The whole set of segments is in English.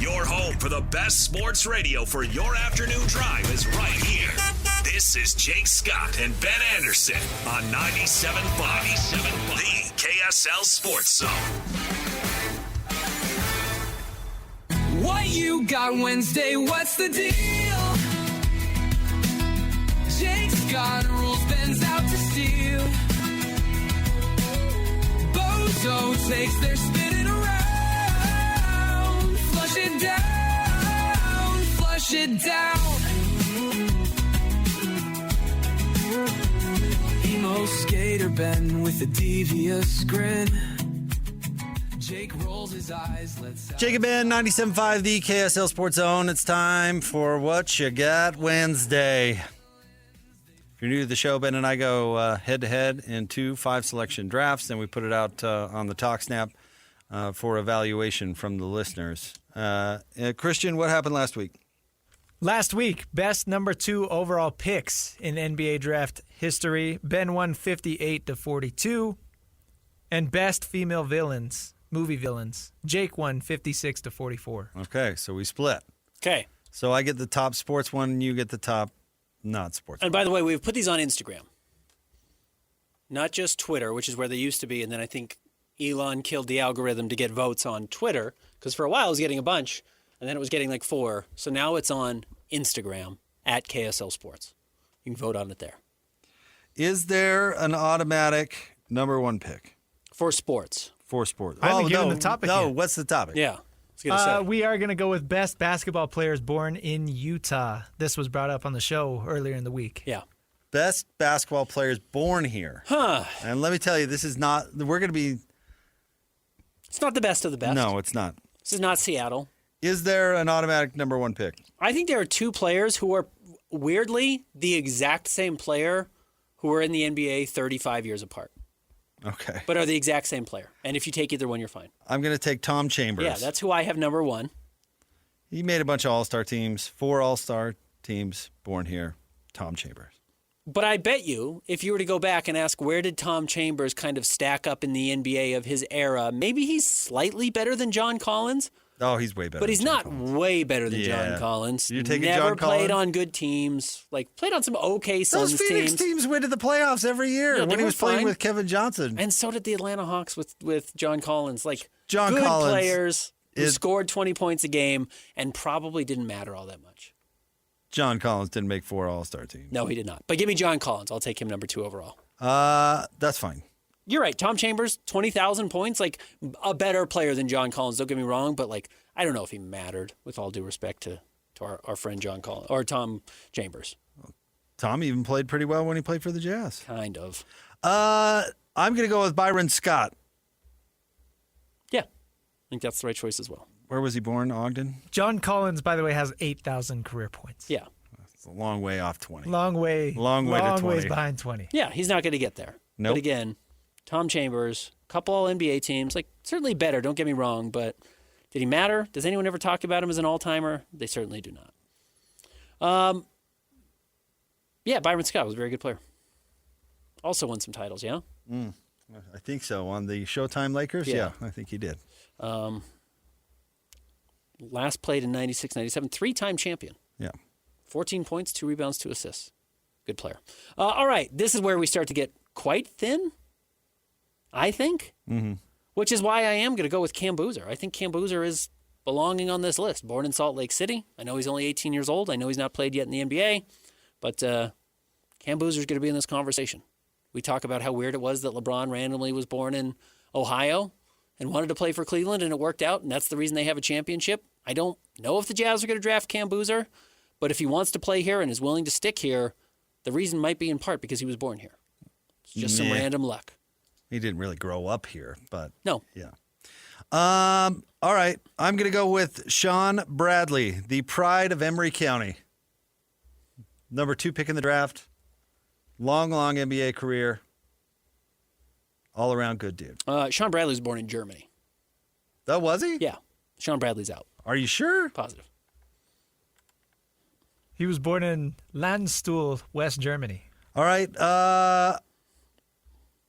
Your home for the best sports radio for your afternoon drive is right here. This is Jake Scott and Ben Anderson on 97.5, the KSL Sports Zone. What you got Wednesday? What's the deal? Jake Scott rules, Ben's out to steal. Bozo takes their spinning around. Flush it down, flush it down. Emo skater Ben with a devious grin. Jake rolls his eyes. Jake and Ben, 97.5, the KSL Sports Zone. It's time for What You Got Wednesday. If you're new to the show, Ben and I go head-to-head in 2 5-selection drafts, and we put it out on the TalkSnap for evaluation from the listeners. Christian, what happened last week? Last week, best number 2 overall picks in NBA draft history. Ben won 58-42. And best female villains, movie villains. Jake won 56-44. Okay, so we split. Okay. So I get the top sports one, and you get the top not sports one. And by the way, we've put these on Instagram. Not just Twitter, which is where they used to be. And then I think Elon killed the algorithm to get votes on Twitter. Because for a while it was getting a bunch. And then it was getting like 4. So now it's on Instagram at KSL Sports. You can vote on it there. Is there an automatic number 1 pick? For sports. For sports. I haven't given the topic No, yet. what's the topic? Yeah. I was gonna say. We are going to go with best basketball players born in Utah. This was brought up on the show earlier in the week. Yeah. Best basketball players born here. Huh. And let me tell you, this is not, we're going to be, It's not the best of the best. no, it's not. This is not Seattle. Is there an automatic number 1 pick? I think there are 2 players who are weirdly the exact same player who are in the NBA 35 years apart, Okay. but are the exact same player. And if you take either one, you're fine. I'm going to take Tom Chambers. Yeah, that's who I have number 1. He made a bunch of all-star teams, 4 all-star teams born here. Tom Chambers. But I bet you, if you were to go back and ask where did Tom Chambers kind of stack up in the NBA of his era, maybe he's slightly better than John Collins, Oh, he's way better. but he's than John not Collins. way better than Yeah. John Collins. You're taking Never John played Collins? on good teams, like played on some okay Suns Those Phoenix teams. teams went to the playoffs every year Yeah, when they he were was playing fine. with Kevin Johnson. And so did the Atlanta Hawks with John Collins. Like John good Collins players who is- scored 20 points a game and probably didn't matter all that much. John Collins didn't make 4 all-star teams. No, he did not. But give me John Collins. I'll take him number 2 overall. That's fine. You're right. Tom Chambers, 20,000 points, like a better player than John Collins. Don't get me wrong, but like I don't know if he mattered. With all due respect to our friend John Collins or Tom Chambers, Tom even played pretty well when he played for the Jazz. kind of. I'm going to go with Byron Scott. Yeah, I think that's the right choice as well. Where was he born? Ogden? John Collins, by the way, has 8,000 career points. Yeah, It's a long way off 20. Long way to 20. ways behind 20. yeah, he's not going to get there. Nope. But again, Tom Chambers, couple all NBA teams, like certainly better. Don't get me wrong, but did he matter? Does anyone ever talk about him as an all-timer? They certainly do not. Yeah, Byron Scott was a very good player. Also won some titles, yeah? I think so. On the Showtime Lakers? Yeah. I think he did. Last played in 96, 97, 3-time champion. Yeah. 14 points, 2 rebounds, 2 assists. Good player. All right, this is where we start to get quite thin, I think, which is why I am going to go with Cam Boozer. I think Cam Boozer is belonging on this list. Born in Salt Lake City. I know he's only 18 years old. I know he's not played yet in the NBA, but Cam Boozer is going to be in this conversation. We talk about how weird it was that LeBron randomly was born in Ohio and wanted to play for Cleveland, and it worked out, and that's the reason they have a championship. I don't know if the Jazz are going to draft Cam Boozer, but if he wants to play here and is willing to stick here, the reason might be in part because he was born here. It's just some Yeah. random luck. He didn't really grow up here, but No. yeah. All right. I'm going to go with Sean Bradley, the pride of Emory County. Number 2 pick in the draft. Long NBA career. All around good dude. Sean Bradley was born in Germany. Oh, was he? Yeah. Sean Bradley's out. Are you sure? Positive. He was born in Landstuhl, West Germany. All right.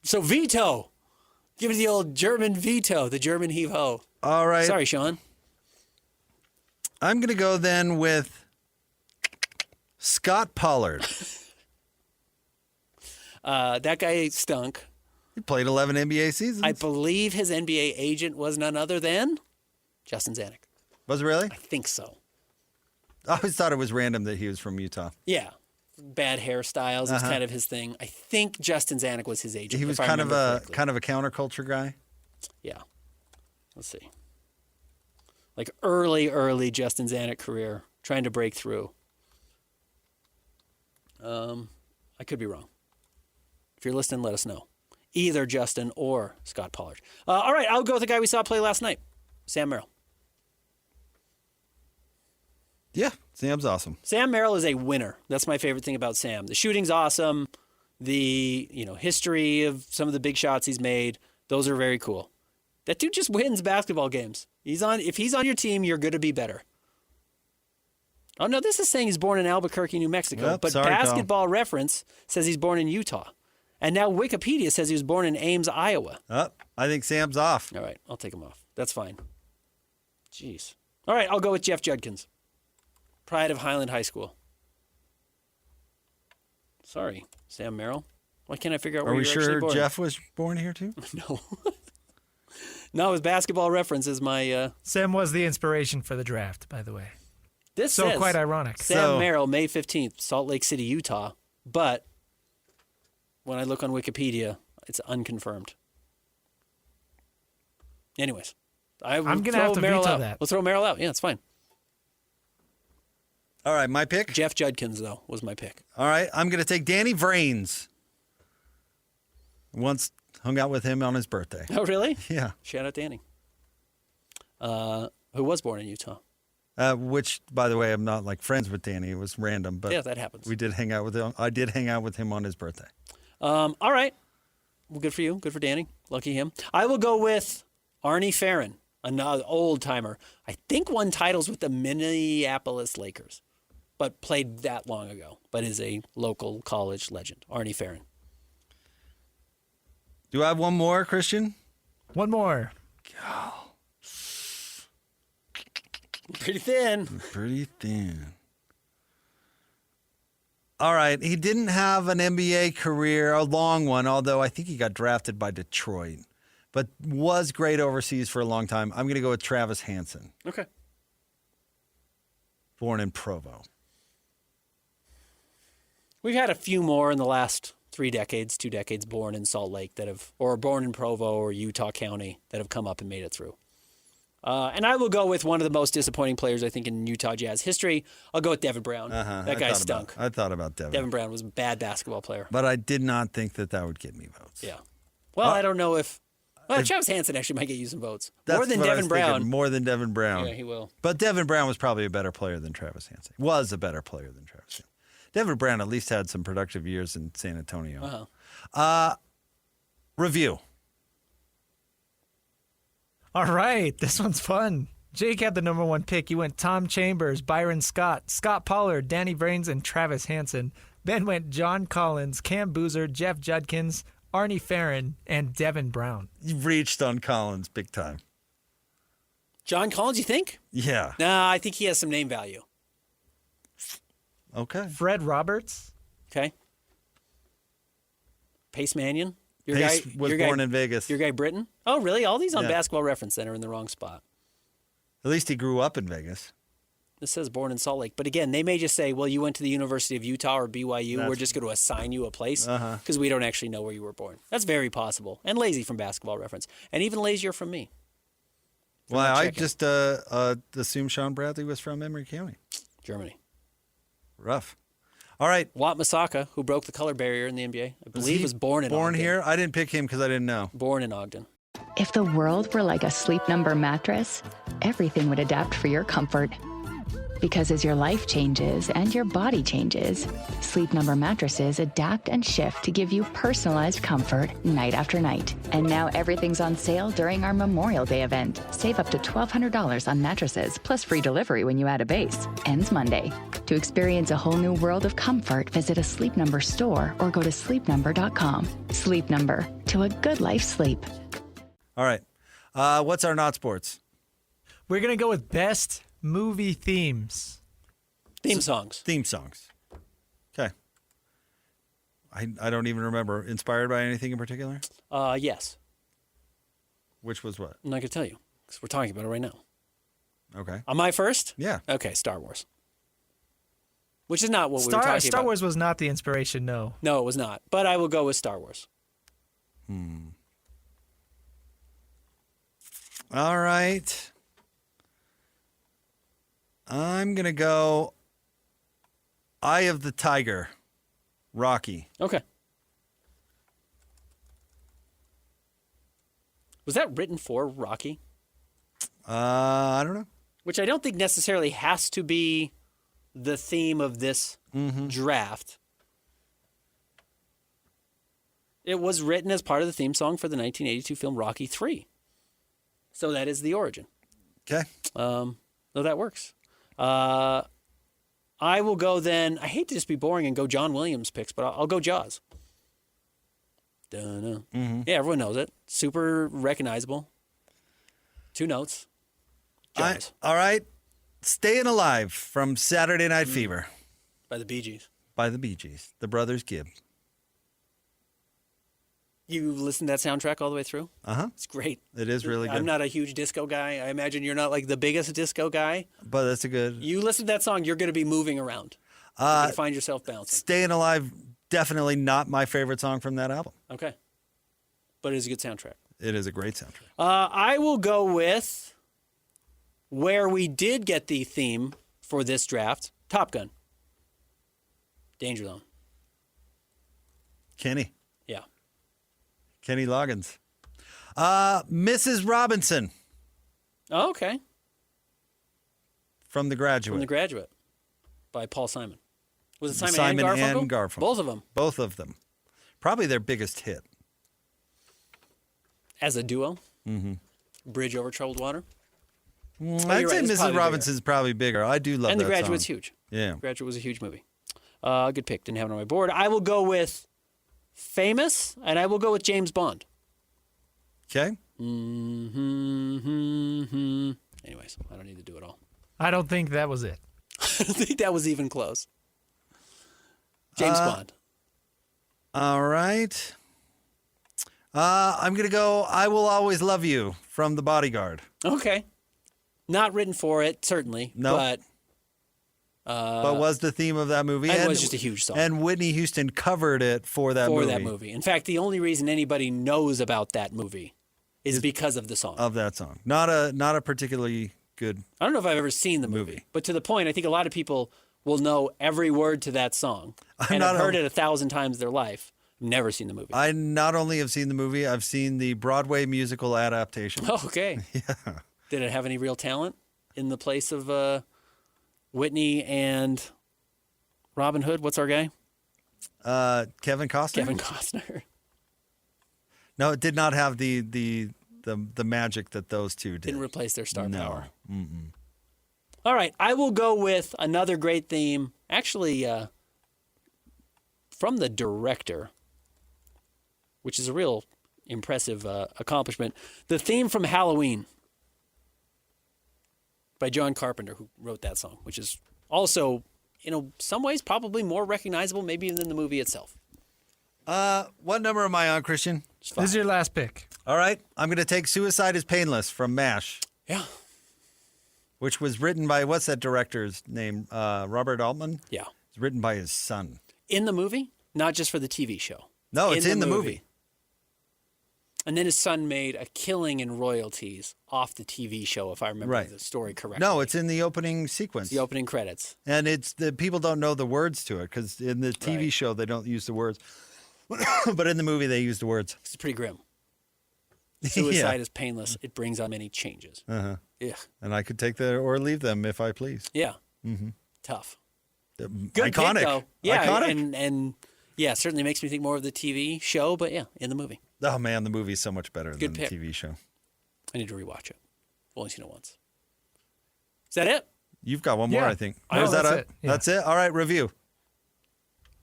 So veto. Give me the old German veto, the German heave-ho. All right. Sorry, Sean. I'm going to go then with Scott Pollard. That guy stunk. He played 11 NBA seasons. I believe his NBA agent was none other than Justin Zanuck. Was it really? I think so. I always thought it was random that he was from Utah. Yeah. Bad hairstyles is kind of his thing. I think Justin Zanuck was his agent. He was if I kind of remember a correctly. counterculture guy. Yeah. Let's see. Like early Justin Zanuck career, trying to break through. I could be wrong. If you're listening, let us know. Either Justin or Scott Pollard. All right, I'll go with the guy we saw play last night, Sam Merrill. Yeah, Sam's awesome. Sam Merrill is a winner. That's my favorite thing about Sam. The shooting's awesome. The history of some of the big shots he's made, those are very cool. That dude just wins basketball games. If he's on your team, you're going to be better. Oh no, this is saying he's born in Albuquerque, New Mexico, Yep, but sorry, pal. Basketball Reference says he's born in Utah. And now Wikipedia says he was born in Ames, Iowa. I think Sam's off. All right, I'll take him off. That's fine. Jeez. All right, I'll go with Jeff Judkins. Pride of Highland High School. Sorry, Sam Merrill. Why can't I figure out where Are we you're actually sure born? Jeff was born here too? No. No, his Basketball Reference is my... Sam was the inspiration for the draft, by the way. This So says quite ironic. Sam Merrill, May 15th, Salt Lake City, Utah. But when I look on Wikipedia, it's unconfirmed. Anyways, I'm going to have to Merrill veto out. that. We'll throw Merrill out. Yeah, it's fine. All right, my pick. Jeff Judkins, though, was my pick. All right, I'm going to take Danny Vrains. Once hung out with him on his birthday. Oh, really? Yeah. Shout out Danny. Who was born in Utah. Which, by the way, I'm not like friends with Danny. It was random, but Yeah, that happens. we did hang out with him. I did hang out with him on his birthday. All right. Well, good for you. Good for Danny. Lucky him. I will go with Arnie Farron, another old timer. I think won titles with the Minneapolis Lakers, but played that long ago, but is a local college legend. Arnie Farron. Do I have one more, Christian? One more. Pretty thin. Pretty thin. All right. He didn't have an NBA career, a long one, although I think he got drafted by Detroit, but was great overseas for a long time. I'm going to go with Travis Hansen, Okay. born in Provo. We've had a few more in the last 2 decades born in Salt Lake or born in Provo or Utah County that have come up and made it through. And I will go with one of the most disappointing players, I think, in Utah Jazz history. I'll go with Devin Brown. That guy stunk. I thought about Devin. Devin Brown was a bad basketball player. But I did not think that would get me votes. Yeah. Well, I don't know if... Well, Travis Hansen actually might get you some votes. That's More than what I Devin was thinking, Brown. More than Devin Brown. Yeah, he will. But Devin Brown was probably a better player than Travis Hansen. Was a better player than Travis Hansen. Devin Brown at least had some productive years in San Antonio. Review. All right, this one's fun. Jake had the number one pick. You went Tom Chambers, Byron Scott, Scott Pollard, Danny Vrains, and Travis Hansen. Ben went John Collins, Cam Boozer, Jeff Judkins, Arnie Farron, and Devin Brown. You reached on Collins big time. John Collins, you think? Yeah. Nah, I think he has some name value. Okay. Fred Roberts. Okay. Pace Mannion. Pace was born in Vegas. Your guy Britton? Oh, really? All these on Yeah. Basketball Reference Center are in the wrong spot. At least he grew up in Vegas. This says born in Salt Lake. But again, they may just say, well, you went to the University of Utah or BYU. We're That's- just going to assign you a place because we don't actually know where you were born. That's very possible. And lazy from Basketball Reference. And even lazier from me. Well, not I checking. just assumed Sean Bradley was from Emory County. Germany. Rough. All right. Watt Masaka, who broke the color barrier in the NBA, I believe was born in Born Ogden. here? I didn't pick him because I didn't know. Born in Ogden. If the world were like a Sleep Number mattress, everything would adapt for your comfort. Because as your life changes and your body changes, Sleep Number mattresses adapt and shift to give you personalized comfort night after night. And now everything's on sale during our Memorial Day event. Save up to $1,200 on mattresses, plus free delivery when you add a base. Ends Monday. To experience a whole new world of comfort, visit a Sleep Number store or go to sleepnumber.com. Sleep Number, to a good life sleep. All right. What's our not sports? We're going to go with best movie themes. Theme songs. Theme songs. Okay. I don't even remember. Inspired by anything in particular? Yes. Which was what? I'm not going to tell you because we're talking about it right now. Okay. Am I first? Yeah. Okay, Star Wars. Which is not what we were talking about. Star Wars was not the inspiration, no. No, it was not. But I will go with Star Wars. All right. I'm going to go Eye of the Tiger, Rocky. Okay. Was that written for Rocky? I don't know. Which I don't think necessarily has to be the theme of this draft. It was written as part of the theme song for the 1982 film Rocky III. So that is the origin. Okay. So that works. I will go then. I hate to just be boring and go John Williams picks, but I'll go Jaws. Dunno. Yeah, everyone knows it. Super recognizable. 2 notes. Jaws. All right. Staying Alive from Saturday Night Fever By the Bee Gees. by the Bee Gees, the Brothers Gibb. You listened to that soundtrack all the way through? Uh-huh. It's great. It is really good. I'm not a huge disco guy. I imagine you're not like the biggest disco guy. But that's a good. You listen to that song, you're going to be moving around. You're going to find yourself bouncing. Staying Alive, definitely not my favorite song from that album. Okay. But it is a good soundtrack. It is a great soundtrack. I will go with where we did get the theme for this draft, Top Gun. Danger Zone. Kenny Yeah. Loggins. Mrs. Robinson Oh, okay. from The Graduate. From The Graduate by Paul Simon. Was it Simon, Simon and Garfunkel? and Garfunkel. Both of them. Both of them. Probably their biggest hit. As a duo. Mm-hmm. Bridge Over Troubled Water. I'd you're say right, it's Mrs. probably Robinson is probably bigger. I do love And that The Graduate's song. huge. Yeah. Graduate was a huge movie. Good pick. Didn't have it on my board. I will go with Famous, and I will go with James Bond. Okay. Anyways, I don't need to do it all. I don't think that was it. I don't think that was even close. James Bond. All right. I'm going to go I Will Always Love You from The Bodyguard. Okay. Not written for it, certainly. No. But But was the theme of that movie. it was just a huge song. And Whitney Houston covered it for that for movie. that movie. In fact, the only reason anybody knows about that movie is because of the song. Of that song. Not a particularly good. I don't know if I've ever seen the movie, but to the point, I think a lot of people will know every word to that song and have heard it 1,000 times in their life. Never seen the movie. I not only have seen the movie, I've seen the Broadway musical adaptation. Oh, okay. Yeah. Did it have any real talent in the place of Whitney and Robin Hood? What's our guy? Kevin Costner? Kevin Costner. No, it did not have the magic that those two did. Didn't replace their star No. power. Mm-mm. All right, I will go with another great theme. Actually, from the director, which is a real impressive accomplishment. The theme from Halloween by John Carpenter, who wrote that song, which is also, some ways probably more recognizable maybe than the movie itself. What number am I on, Christian? This is your last pick. All right. I'm going to take Suicide is Painless from MASH, Yeah. which was written by, what's that director's name? Robert Altman? Yeah. It's written by his son. In the movie, not just for the TV show. No, it's in the movie. And then his son made a killing in royalties off the TV show, if I remember Right. the story correctly. No, it's in the opening sequence. the opening credits. And it's the people don't know the words to it because in the TV Right. show they don't use the words, but in the movie they use the words. It's pretty grim. Suicide is painless. It brings on many changes. Uh-huh. Yeah. And I could take that or leave them if I please. Yeah. Mm-hmm. Tough. Good Iconic. pick, though. Yeah, Iconic. and yeah, certainly makes me think more of the TV show, but yeah, in the movie. Oh man, the movie's so much better Good than pick. the TV show. I need to rewatch it. Only seen it once. Is that it? You've got one more, Yeah. I think. No, Or is that that's it? it. Yeah. That's it. All right, review.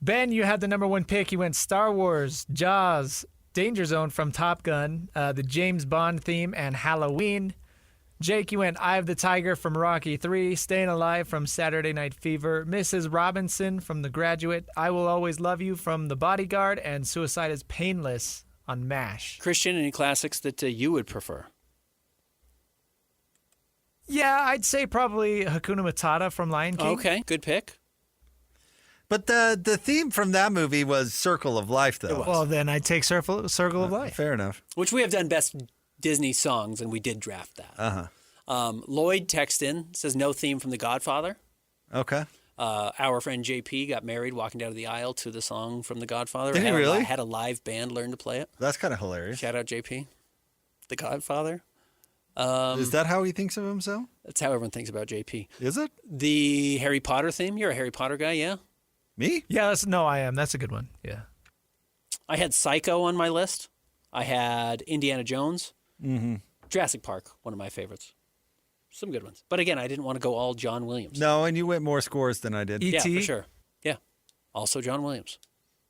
Ben, you had the number one pick. You went Star Wars, Jaws, Danger Zone from Top Gun, the James Bond theme, and Halloween. Jake, you went Eye of the Tiger from Rocky 3, Staying Alive from Saturday Night Fever, Mrs. Robinson from The Graduate, I Will Always Love You from The Bodyguard, and Suicide is Painless on MASH. Christian, any classics that you would prefer? Yeah, I'd say probably Hakuna Matata from Lion King. Okay, good pick. But the theme from that movie was Circle of Life, though. Well, then I'd take Circle of Life. Fair enough. Which we have done best Disney songs, and we did draft that. Lloyd texted in, says no theme from The Godfather. Okay. Our friend JP got married walking down the aisle to the song from The Godfather. Did he really? Had a live band learn to play it. That's kind of hilarious. Shout out JP. The Godfather. Is that how he thinks of himself? That's how everyone thinks about JP. Is it? The Harry Potter theme. You're a Harry Potter guy, yeah? Me? Yeah, I am. That's a good one. Yeah. I had Psycho on my list. I had Indiana Jones. Mm-hmm. Jurassic Park, one of my favorites. Some good ones. But again, I didn't want to go all John Williams. No, and you went more scores than I did. Yeah, for sure. Yeah. Also John Williams.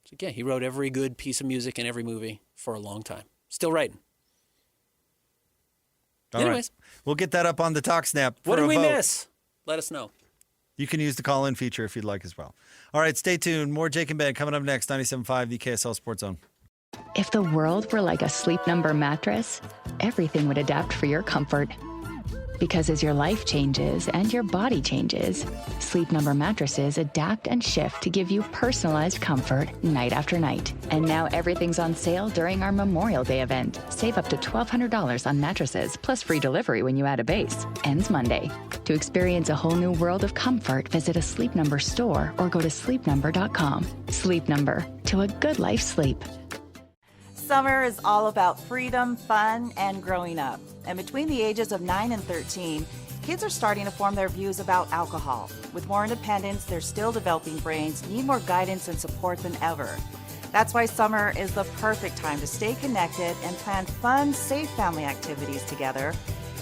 So yeah, he wrote every good piece of music in every movie for a long time. Still writing. All Anyways. right. We'll get that up on the Talk Snap. What for did a we vote. miss? Let us know. You can use the call-in feature if you'd like as well. All right, stay tuned. More Jake and Ben coming up next, 97.5, the KSL Sports Zone. If the world were like a Sleep Number mattress, everything would adapt for your comfort. Because as your life changes and your body changes, Sleep Number mattresses adapt and shift to give you personalized comfort night after night. And now everything's on sale during our Memorial Day event. Save up to $1,200 on mattresses, plus free delivery when you add a base. Ends Monday. To experience a whole new world of comfort, visit a Sleep Number store or go to sleepnumber.com. Sleep Number, to a good life sleep. Summer is all about freedom, fun, and growing up. And between the ages of 9 and 13, kids are starting to form their views about alcohol. With more independence, their still developing brains need more guidance and support than ever. That's why summer is the perfect time to stay connected and plan fun, safe family activities together.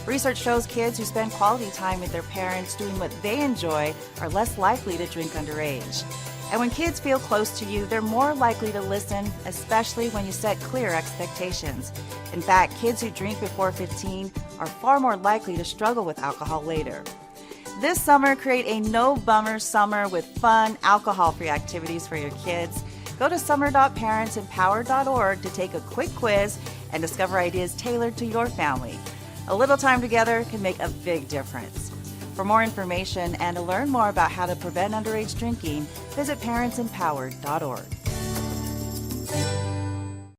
Research shows kids who spend quality time with their parents doing what they enjoy are less likely to drink underage. And when kids feel close to you, they're more likely to listen, especially when you set clear expectations. In fact, kids who drink before 15 are far more likely to struggle with alcohol later. This summer, create a no-bummer summer with fun, alcohol-free activities for your kids. Go to summer.parentsempowered.org to take a quick quiz and discover ideas tailored to your family. A little time together can make a big difference. For more information and to learn more about how to prevent underage drinking, visit parentsempowered.org.